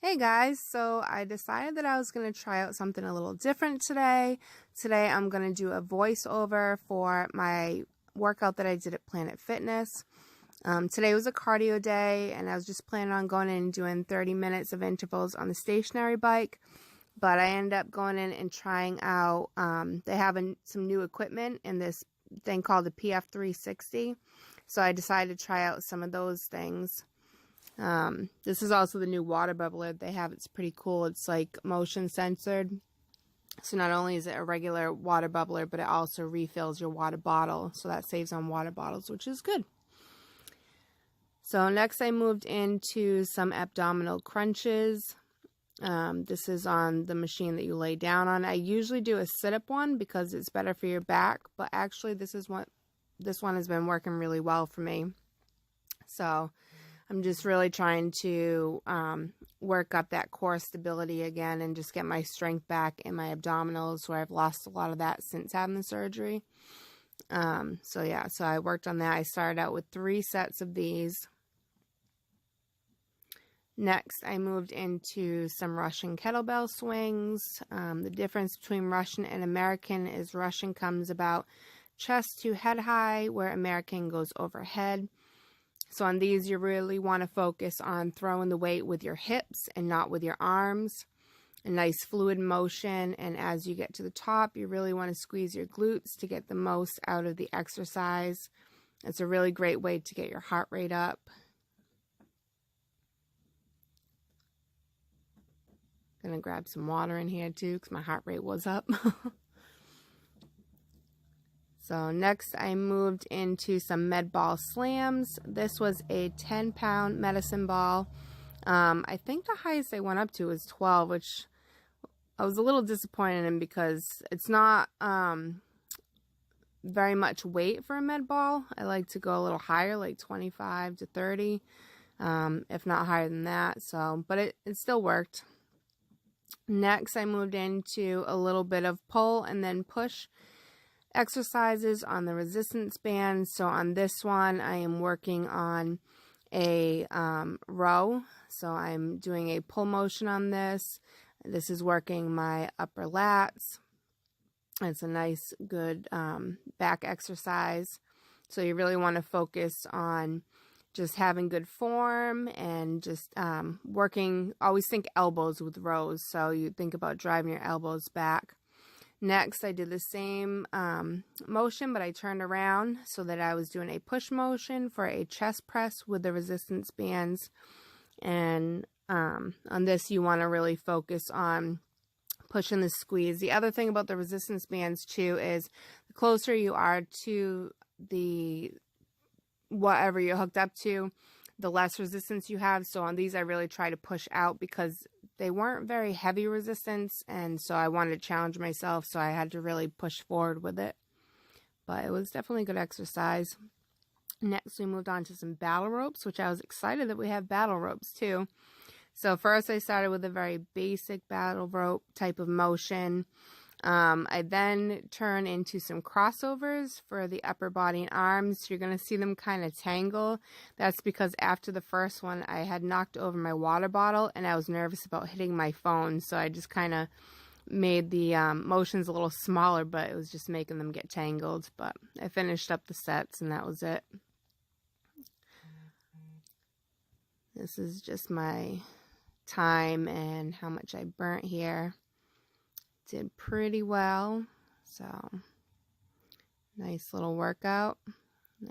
Hey guys, so I decided that I was going to try out something a little different today. Today I'm going to do a voiceover for my workout that I did at Planet Fitness. Today was a cardio day and I was just planning on going in and doing 30 minutes of intervals on the stationary bike. But I ended up going in and trying out, they have some new equipment in this thing called the PF360. So I decided to try out some of those things. This is also the new water bubbler they have. It's pretty cool. It's like motion censored. So not only is it a regular water bubbler, but it also refills your water bottle. So that saves on water bottles, which is good. So next I moved into some abdominal crunches. This is on the machine that you lay down on. I usually do a sit-up one because it's better for your back, but actually this one has been working really well for me. So I'm just really trying to work up that core stability again and just get my strength back in my abdominals, where I've lost a lot of that since having the surgery. So I worked on that. I started out with 3 sets of these. Next, I moved into some Russian kettlebell swings. The difference between Russian and American is Russian comes about chest to head high, where American goes overhead. So on these, you really want to focus on throwing the weight with your hips and not with your arms. A nice fluid motion, and as you get to the top, you really want to squeeze your glutes to get the most out of the exercise. It's a really great way to get your heart rate up. Gonna grab some water in here too because my heart rate was up. So next I moved into some med ball slams. This was a 10-pound medicine ball. I think the highest they went up to was 12, which I was a little disappointed in because it's not very much weight for a med ball. I like to go a little higher, like 25 to 30, if not higher than that. So, but it still worked. Next I moved into a little bit of pull and then push exercises on the resistance band. So on this one, I am working on a row. So I'm doing a pull motion on this. This is working my upper lats. It's a nice, good back exercise. So you really want to focus on just having good form and just working. Always think elbows with rows. So you think about driving your elbows back. Next, I did the same motion, but I turned around so that I was doing a push motion for a chest press with the resistance bands. And on this, you want to really focus on pushing the squeeze. The other thing about the resistance bands, too, is the closer you are to the whatever you're hooked up to, the less resistance you have. So on these, I really try to push out because they weren't very heavy resistance, and so I wanted to challenge myself, so I had to really push forward with it. But it was definitely a good exercise. Next, we moved on to some battle ropes, which I was excited that we have battle ropes too. So first, I started with a very basic battle rope type of motion. I then turn into some crossovers for the upper body and arms. You're going to see them kind of tangle. That's because after the first one, I had knocked over my water bottle and I was nervous about hitting my phone. So I just kind of made the motions a little smaller, but it was just making them get tangled. But I finished up the sets and that was it. This is just my time and how much I burnt here. Did pretty well. So nice little workout.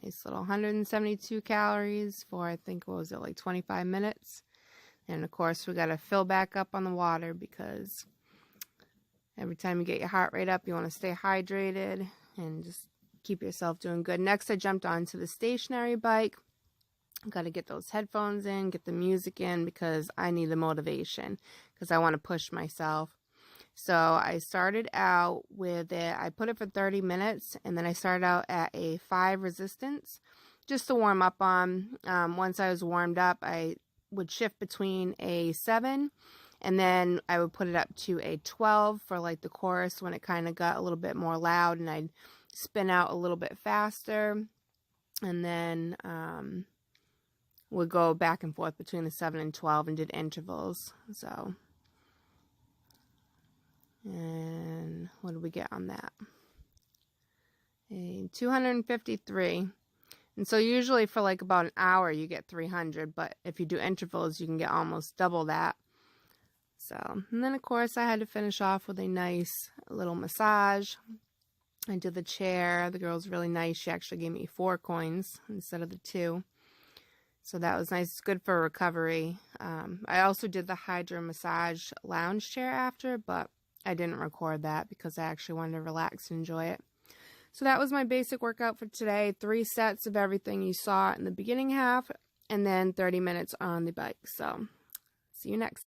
Nice little 172 calories for, I think, what was it, like 25 minutes. And of course we got to fill back up on the water because every time you get your heart rate up, you want to stay hydrated and just keep yourself doing good. Next, I jumped onto the stationary bike. Got to get those headphones in, get the music in, because I need the motivation because I want to push myself. So I started out with it, I put it for 30 minutes, and then I started out at a 5 resistance just to warm up on. Once I was warmed up, I would shift between a 7, and then I would put it up to a 12 for like the chorus when it kind of got a little bit more loud, and I'd spin out a little bit faster. And then would go back and forth between the 7 and 12 and did intervals. So, and what did we get on that? 253. And so usually for like about an hour you get 300, but if you do intervals you can get almost double that. So, and then of course I had to finish off with a nice little massage. I did the chair. The girl's really nice. She actually gave me 4 coins instead of the 2. So that was nice. It's good for recovery. I also did the Hydro Massage lounge chair after, but I didn't record that because I actually wanted to relax and enjoy it. So that was my basic workout for today. 3 sets of everything you saw in the beginning half, and then 30 minutes on the bike. So see you next.